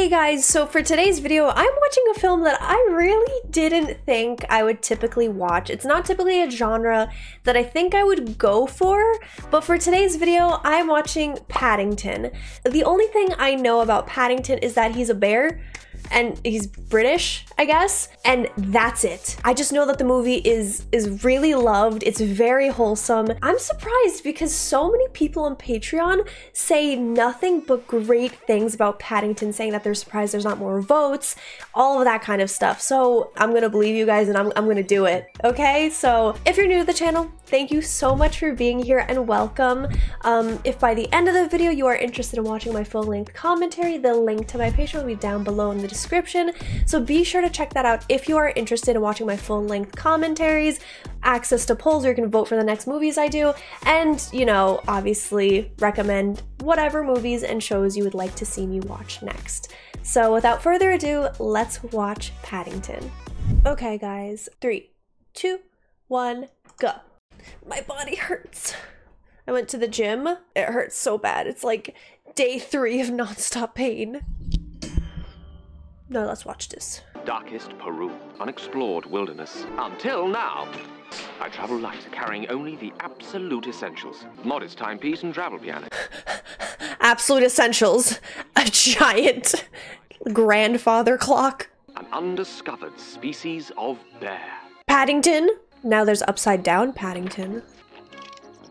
Hey guys, so for today's video, I'm watching a film that I really didn't think I would typically watch. It's not typically a genre that I think I would go for, but for today's video, I'm watching Paddington. The only thing I know about Paddington is that he's a bear, and he's British, I guess, and that's it. I just know that the movie is really loved. It's very wholesome. I'm surprised because so many people on Patreon say nothing but great things about Paddington, saying that they're surprised there's not more votes, all of that kind of stuff. So I'm gonna believe you guys and I'm gonna do it, okay? So if you're new to the channel, thank you so much for being here and welcome. If by the end of the video you are interested in watching my full-length commentary, the link to my Patreon will be down below in the description. So be sure to check that out if you are interested in watching my full-length commentaries, access to polls where you can vote for the next movies I do, and, you know, obviously recommend whatever movies and shows you would like to see me watch next. So without further ado, let's watch Paddington. Okay guys, 3, 2, 1, go. My body hurts. I went to the gym. It hurts so bad. It's like day 3 of non-stop pain. No, let's watch this. Darkest Peru, unexplored wilderness. Until now. I travel light, carrying only the absolute essentials. Modest timepiece and travel piano. Absolute essentials. A giant grandfather clock. An undiscovered species of bear. Paddington. Now there's upside down Paddington.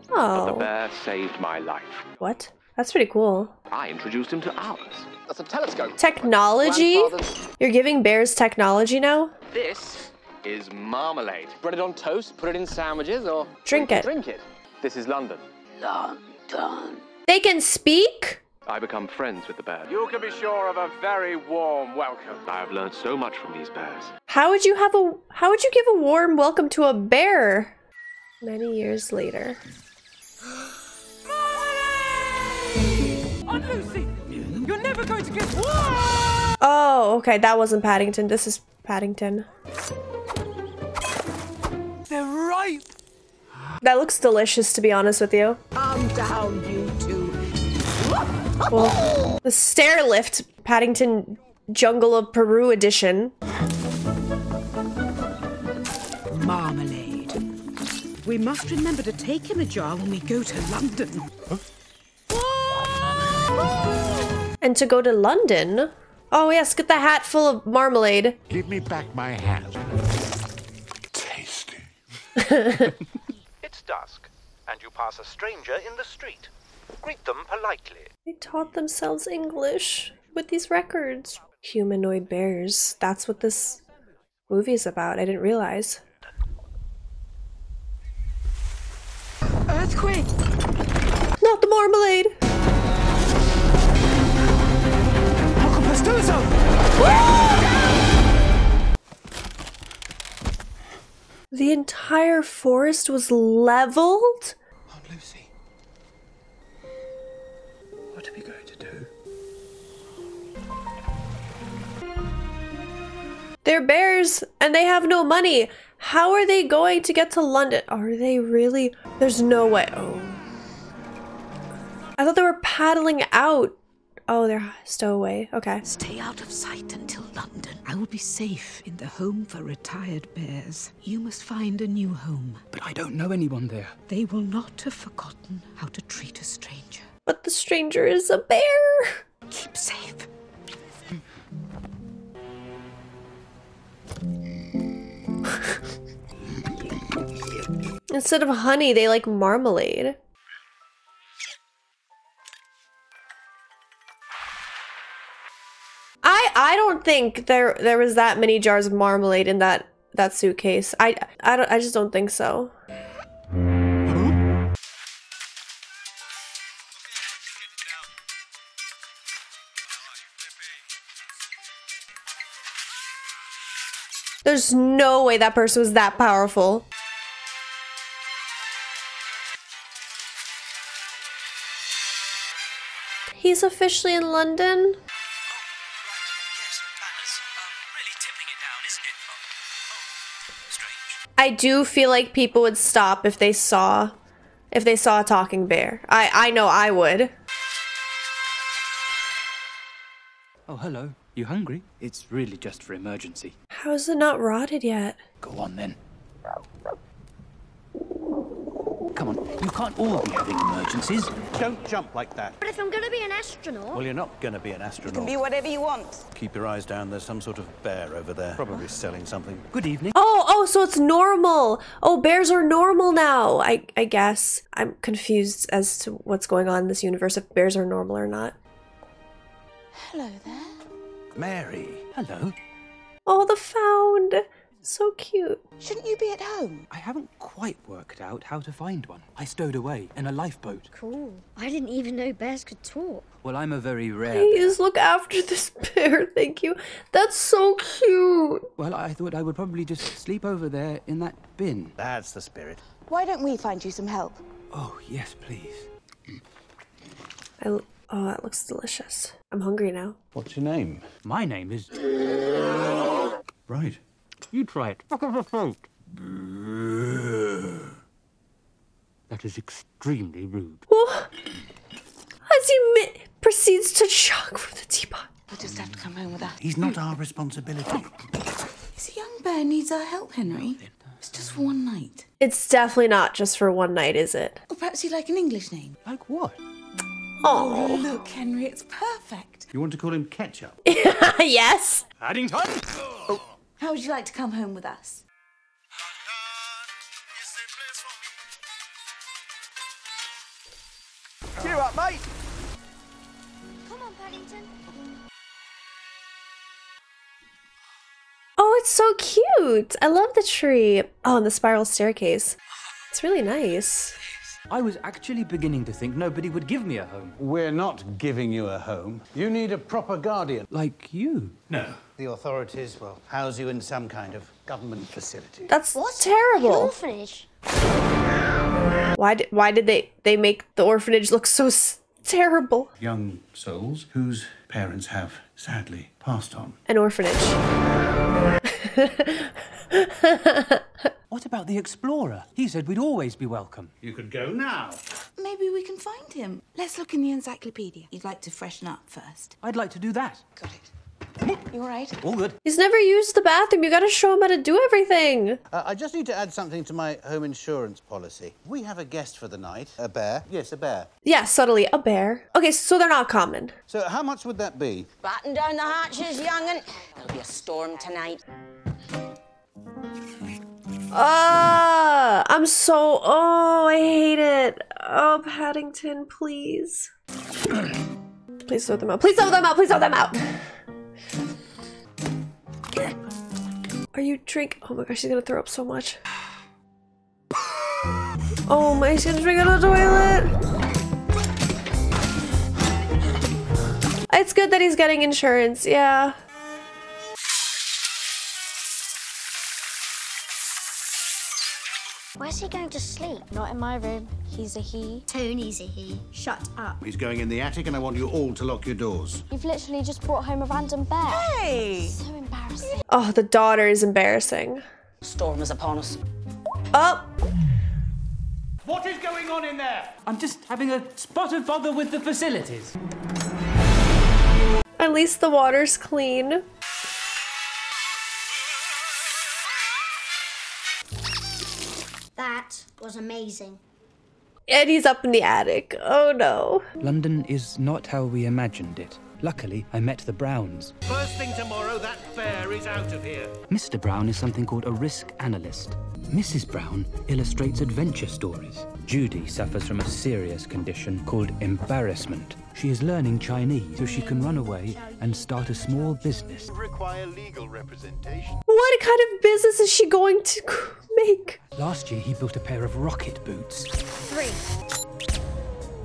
But the Oh. bear saved my life. What? That's pretty cool. I introduced him to ours. That's a telescope. Technology? Grandfather's- You're giving bears technology now? This is marmalade. Bread it on toast, put it in sandwiches, or Drink it. Drink it. This is London. London. They can speak? I become friends with the bear. You can be sure of a very warm welcome. I have learned so much from these bears. How would you give a warm welcome to a bear? Many years later. Aunt Lucy, you're never going to get. Oh, okay, that wasn't Paddington. This is Paddington. They're ripe. That looks delicious, to be honest with you. Calm down, you two. Well, the stair lift, Paddington Jungle of Peru edition. Marmalade. We must remember to take him a jar when we go to London. And to go to London? Oh yes, get the hat full of marmalade. Give me back my hat. Tasty. It's dusk, and you pass a stranger in the street. Greet them politely. They taught themselves English with these records. Humanoid bears. That's what this movie is about. I didn't realize. Earthquake! Not the marmalade! The entire forest was leveled? Aunt Lucy, what are we going to do? They're bears and they have no money. How are they going to get to London? Are they really? There's no way. Oh. I thought they were paddling out. Oh, they're stowaway. Okay. Stay out of sight until London. I will be safe in the home for retired bears. You must find a new home. But I don't know anyone there. They will not have forgotten how to treat a stranger. But the stranger is a bear. Keep safe. Instead of honey, they like marmalade. I don't think there was that many jars of marmalade in that suitcase. I just don't think so. There's no way that person was that powerful. He's officially in London. I do feel like people would stop if they saw a talking bear. I know I would. Oh, Oh, hello. You hungry? It's really just for emergency. How is it not rotted yet? Go on, then. Come on, you can't all be having emergencies. Don't jump like that. But if I'm going to be an astronaut... Well, you're not going to be an astronaut. You can be whatever you want. Keep your eyes down. There's some sort of bear over there. Probably selling something. Good evening. Oh, so it's normal. Oh, bears are normal now, I guess. I'm confused as to what's going on in this universe, if bears are normal or not. Hello there. Mary. Hello. Oh, the found. So cute. Shouldn't you be at home? I haven't quite worked out how to find one. I stowed away in a lifeboat. Cool. I didn't even know bears could talk. Well, I'm a very rare Please look after this bear, thank you. That's so cute. Well, I thought I would probably just sleep over there in that bin. That's the spirit. Why don't we find you some help? Oh, yes, please. Oh, that looks delicious. I'm hungry now. What's your name? My name is... Right. You try it. That is extremely rude. What? As he proceeds to chug from the teapot. We'll just have to come home with us. He's not our responsibility. This young bear needs our help, Henry. It's just for one night. It's definitely not just for one night, is it? Or perhaps you'd like an English name. Like what? Oh, Look, Henry, it's perfect. You want to call him Ketchup? yes. Paddington? How would you like to come home with us? Cheer up, mate. Come on, Paddington. Oh, it's so cute. I love the tree. Oh, and the spiral staircase. It's really nice. I was actually beginning to think nobody would give me a home. We're not giving you a home. You need a proper guardian. Like you. No. The authorities will house you in some kind of government facility. That's terrible. Orphanage. Why did they make the orphanage look so terrible? Young souls whose parents have sadly passed on. An orphanage. What about the explorer? He said we'd always be welcome. You could go now. Maybe we can find him. Let's look in the encyclopedia. You'd like to freshen up first. I'd like to do that. Got it. You all right? All good. He's never used the bathroom. You gotta show him how to do everything. I just need to add something to my home insurance policy. We have a guest for the night. A bear. Yes, a bear. Yeah, subtly, a bear. Okay, so they're not common. So how much would that be? Batten down the hatches, young'un. There'll be a storm tonight. I hate it. Oh, Paddington, please. Please throw them out. Please throw them out. Please throw them out. Are you drink? Oh my gosh, she's gonna throw up so much. Oh my, she's gonna drink out of the toilet. It's good that he's getting insurance, yeah. Where's he going to sleep? Not in my room. He's a he. Tony's a he. Shut up. He's going in the attic and I want you all to lock your doors. You've literally just brought home a random bear. Hey! So embarrassing. Oh, the daughter is embarrassing. Storm is upon us. Oh! What is going on in there? I'm just having a spot of bother with the facilities. At least the water's clean. That was amazing. And he's up in the attic. Oh no. London is not how we imagined it. Luckily, I met the Browns. First thing tomorrow, that bear is out of here. Mr. Brown is something called a risk analyst. Mrs. Brown illustrates adventure stories. Judy suffers from a serious condition called embarrassment. She is learning Chinese so she can run away and start a small business. Require legal representation. What kind of business is she going to make? Last year, he built a pair of rocket boots. 3.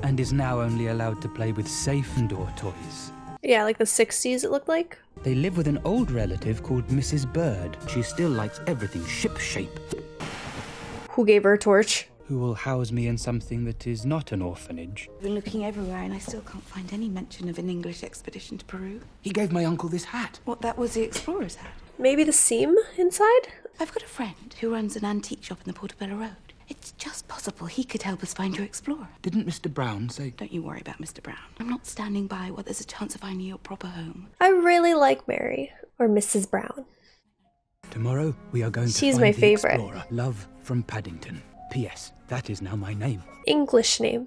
And is now only allowed to play with safe indoor toys. Yeah, like the 60s it looked like. They live with an old relative called Mrs. Bird. She still likes everything ship-shape. Who gave her a torch? Who will house me in something that is not an orphanage. I've been looking everywhere and I still can't find any mention of an English expedition to Peru. He gave my uncle this hat. What, that was the explorer's hat? Maybe the seam inside? I've got a friend who runs an antique shop in the Portobello Road. It's just possible he could help us find your explorer. Didn't Mr. Brown say... Don't you worry about Mr. Brown. I'm not standing by while there's a chance of finding your proper home. I really like Mary, or Mrs. Brown. Tomorrow we are going to She's find my the favorite. explorer. Love from Paddington. P.S. That is now my name. English name.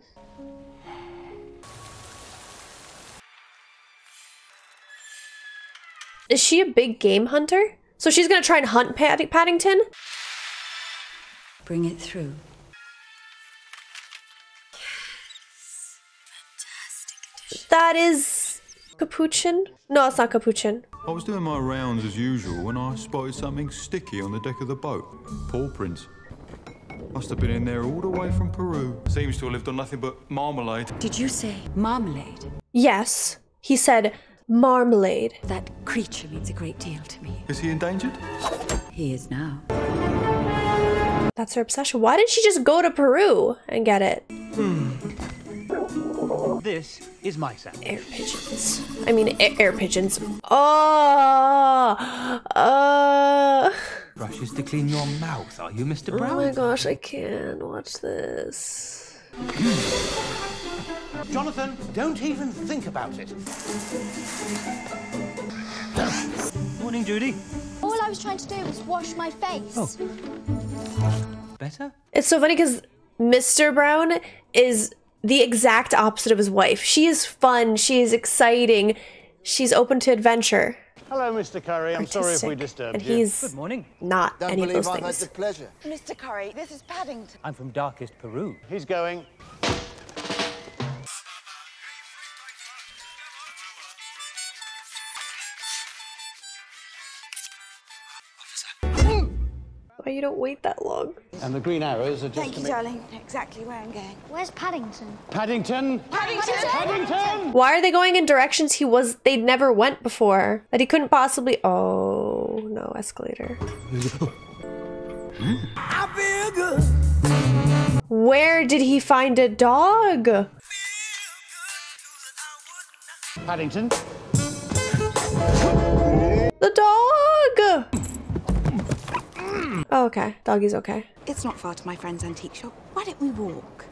Is she a big game hunter? So she's gonna try and hunt Paddington? Bring it through. That is Capuchin? No, it's not Capuchin. I was doing my rounds as usual when I spotted something sticky on the deck of the boat. Paw prints. Must have been in there all the way from Peru. Seems to have lived on nothing but marmalade. Did you say marmalade? Yes, he said marmalade. That creature means a great deal to me. Is he endangered? He is now. That's her obsession. Why didn't she just go to Peru and get it? This is my sound. Air pigeons. I mean, air pigeons. Oh, Brushes to clean your mouth, are you, Mr. Brown? Oh my gosh, I can't watch this. Jonathan, don't even think about it. Morning, Judy. All I was trying to do was wash my face. Oh. Better? It's so funny because Mr. Brown is the exact opposite of his wife. She is fun, she is exciting, she's open to adventure. Hello, Mr. Curry. I'm sorry if we disturbed and you. he's Good morning. not Don't any of believe those I've had things. the pleasure. Mr. Curry, this is Paddington. I'm from darkest Peru. He's going. Why you don't wait that long? And the green arrows are just Thank you, darling. Know exactly where I'm going. Where's Paddington? Paddington! Paddington! Paddington! Why are they going in directions they never went before? That he couldn't possibly. Oh no, escalator. I feel good. Where did he find a dog? Paddington. The dog! Oh, okay. Doggy's okay. It's not far to my friend's antique shop. Why don't we walk?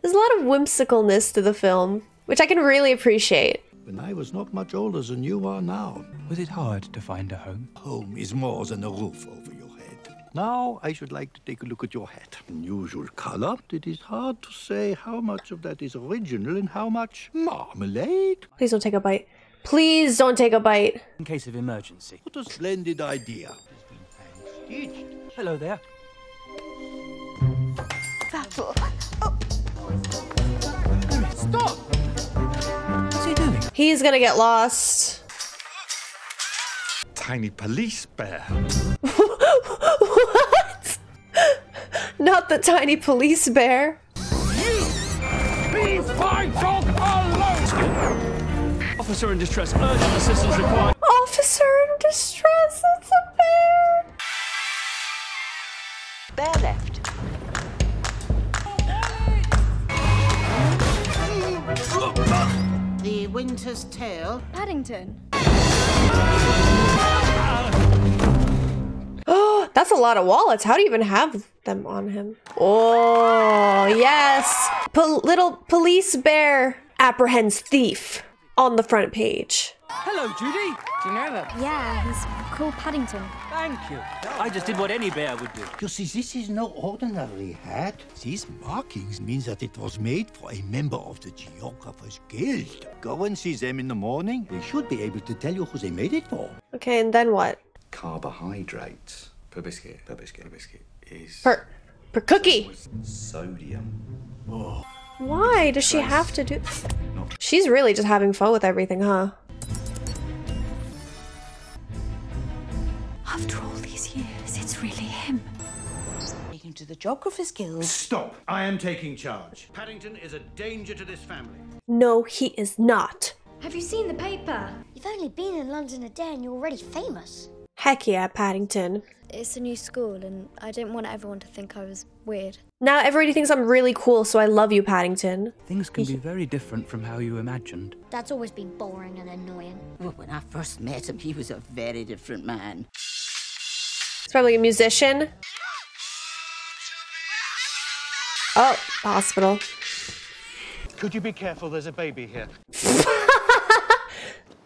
There's a lot of whimsicalness to the film, which I can really appreciate. When I was not much older than you are now. Was it hard to find a home? Home is more than a roof over your head. Now I should like to take a look at your hat. Unusual color. It is hard to say how much of that is original and how much marmalade. Please don't take a bite. Please don't take a bite. In case of emergency. What a splendid idea. Hello there. That'll... Stop! What's he doing? He's gonna get lost. Tiny police bear. What? Not the tiny police bear. Leave my dog alone! Officer in distress, urgent assistance required. Officer in distress, it's a bear. Bear left. The Winter's Tale. Paddington. Oh, that's a lot of wallets. How do you even have them on him? Oh, yes. Little police bear apprehends thief on the front page. Hello, Judy. Do you know him? Yeah, he's called Paddington. Thank you. I just did what any bear would do. You see, this is no ordinary hat. These markings mean that it was made for a member of the Geographer's Guild. Go and see them in the morning. They should be able to tell you who they made it for. Okay, and then what? Carbohydrates per biscuit is Per cookie. sodium. Oh. Why does she have to do? She's really just having fun with everything, huh? After all these years, it's really him. Taken to the Geographer's Guild. Stop. I am taking charge. Paddington is a danger to this family. No, he is not. Have you seen the paper? You've only been in London a day and you're already famous. Heck yeah, Paddington. It's a new school and I didn't want everyone to think I was weird. Now everybody thinks I'm really cool, so I love you, Paddington. Things can be very different from how you imagined. Dad's always been boring and annoying. Well, when I first met him, he was a very different man. It's probably a musician. Oh, hospital. Could you be careful? There's a baby here. It's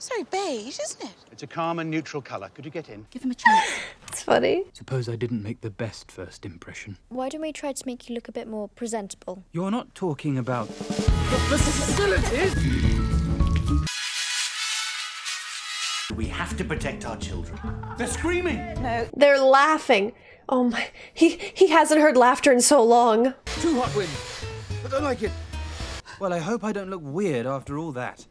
very beige, isn't it? It's a calm and neutral colour. Could you get in? Give him a chance. It's funny. Suppose I didn't make the best first impression. Why don't we try to make you look a bit more presentable? You're not talking about... The facilities? We have to protect our children. They're screaming! No. They're laughing. Oh my, he hasn't heard laughter in so long. Too hot wind. I don't like it. Well, I hope I don't look weird after all that.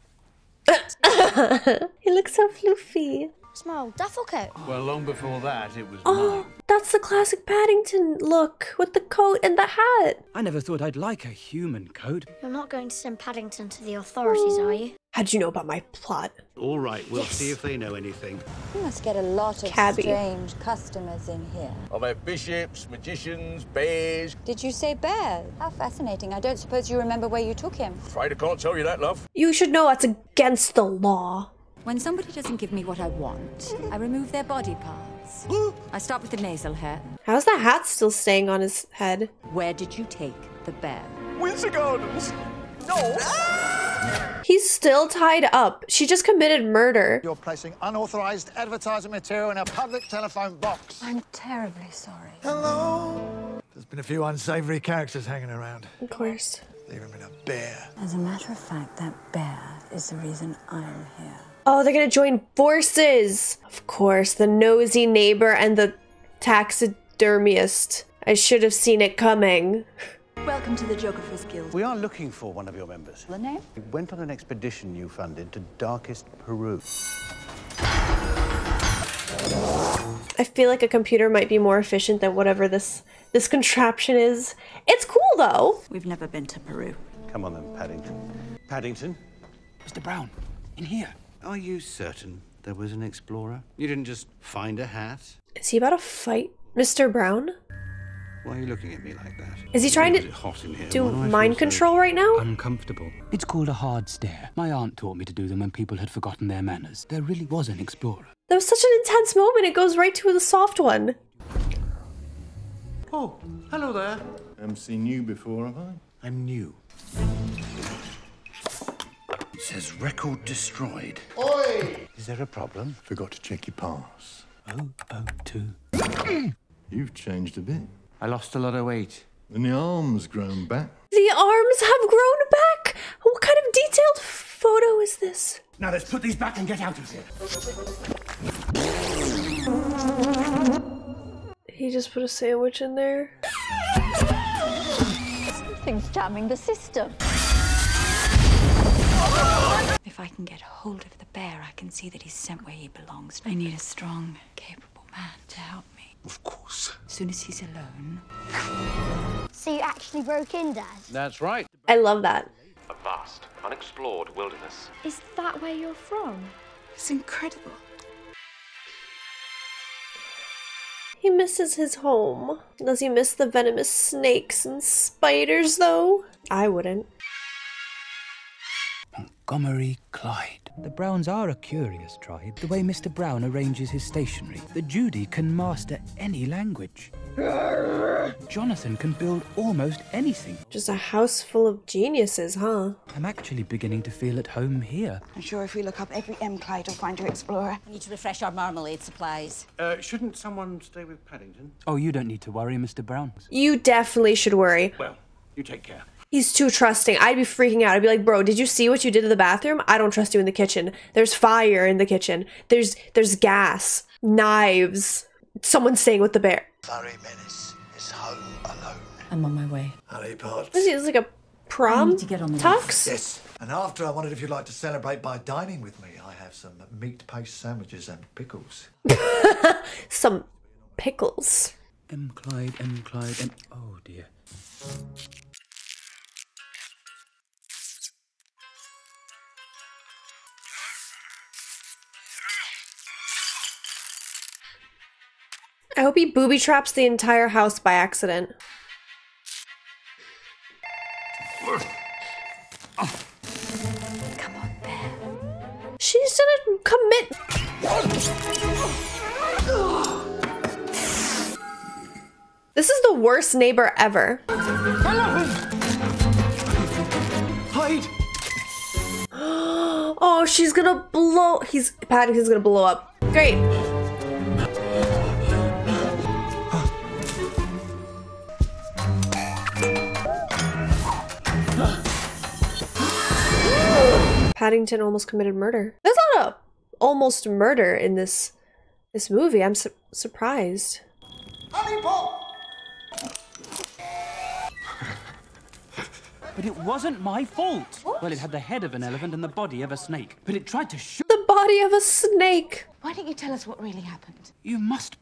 He looks so floofy. Smile, duffel coat. Well, long before that, it was Oh, that's the classic Paddington look with the coat and the hat. I never thought I'd like a human coat. You're not going to send Paddington to the authorities, are you? How'd you know about my plot? All right, we'll see if they know anything. You must get a lot of Cabby. strange customers in here. I've had bishops, magicians, bears. Did you say bears? How fascinating. I don't suppose you remember where you took him. Afraid I can't tell you that, love. You should know that's against the law. When somebody doesn't give me what I want, I remove their body parts. I start with the nasal hair. How's the hat still staying on his head? Where did you take the bear? Windsor Gardens. No. He's still tied up. She just committed murder. You're placing unauthorized advertising material in a public telephone box. I'm terribly sorry. Hello? There's been a few unsavory characters hanging around. Of course. Leave him in a bear. As a matter of fact, that bear is the reason I'm here. Oh, they're gonna join forces. Of course, the nosy neighbor and the taxidermist. I should have seen it coming. Welcome to the Geographer's Guild. We are looking for one of your members. The name? We went on an expedition you funded to darkest Peru. I feel like a computer might be more efficient than whatever this contraption is. It's cool though. We've never been to Peru. Come on then, Paddington. Paddington? Mr. Brown, in here. Are you certain there was an explorer? You didn't just find a hat? Is he about to fight Mr. Brown? Why are you looking at me like that? Is he trying Is to it hot in here? do Why do I mind feel so control right now? Uncomfortable. It's called a hard stare. My aunt taught me to do them when people had forgotten their manners. There really was an explorer. That was such an intense moment. It goes right to the soft one. Oh, hello there. Haven't seen you before, have I? I'm new. It says record destroyed. Oi! Is there a problem? Forgot to check your pass. 002. You've changed a bit. I lost a lot of weight. And the arm's grown back. The arms have grown back. What kind of detailed photo is this? Now let's put these back and get out of here. He just put a sandwich in there. Something's jamming the system. If I can get hold of the bear, I can see that he's sent where he belongs. I need a strong, capable man to help me. Of course. As soon as he's alone. So you actually broke in, Dad? That's right. I love that. A vast, unexplored wilderness. Is that where you're from? It's incredible. He misses his home. Does he miss the venomous snakes and spiders, though? I wouldn't. Montgomery Clyde. The Browns are a curious tribe. The way Mr. Brown arranges his stationery. The Judy can master any language. Jonathan can build almost anything. Just a house full of geniuses, huh? I'm actually beginning to feel at home here. I'm sure if we look up every M. Clyde, we'll find your explorer. We need to refresh our marmalade supplies. Shouldn't someone stay with Paddington? Oh, you don't need to worry, Mr. Brown. You definitely should worry. Well, you take care. He's too trusting. I'd be freaking out. I'd be like, bro, did you see what you did to the bathroom? I don't trust you in the kitchen. There's fire in the kitchen. There's gas, knives. Someone's staying with the bear. Furry Menace is home alone. I'm on my way. Honey pot. This is like a prom I need to get on the tux? Yes. And after, I wondered if you'd like to celebrate by dining with me. I have some meat paste sandwiches and pickles. Some pickles. M. Clyde, M. Clyde, M. Oh, dear. I hope he booby traps the entire house by accident. Come on, bear. She's gonna commit. This is the worst neighbor ever. Hide! Oh, she's gonna blow. Paddington's gonna blow up. Great. Paddington almost committed murder. There's not a almost murder in this movie. I'm surprised. But it wasn't my fault. What? Well, it had the head of an elephant and the body of a snake. But it tried to shoot the body of a snake. Why don't you tell us what really happened? You must believe.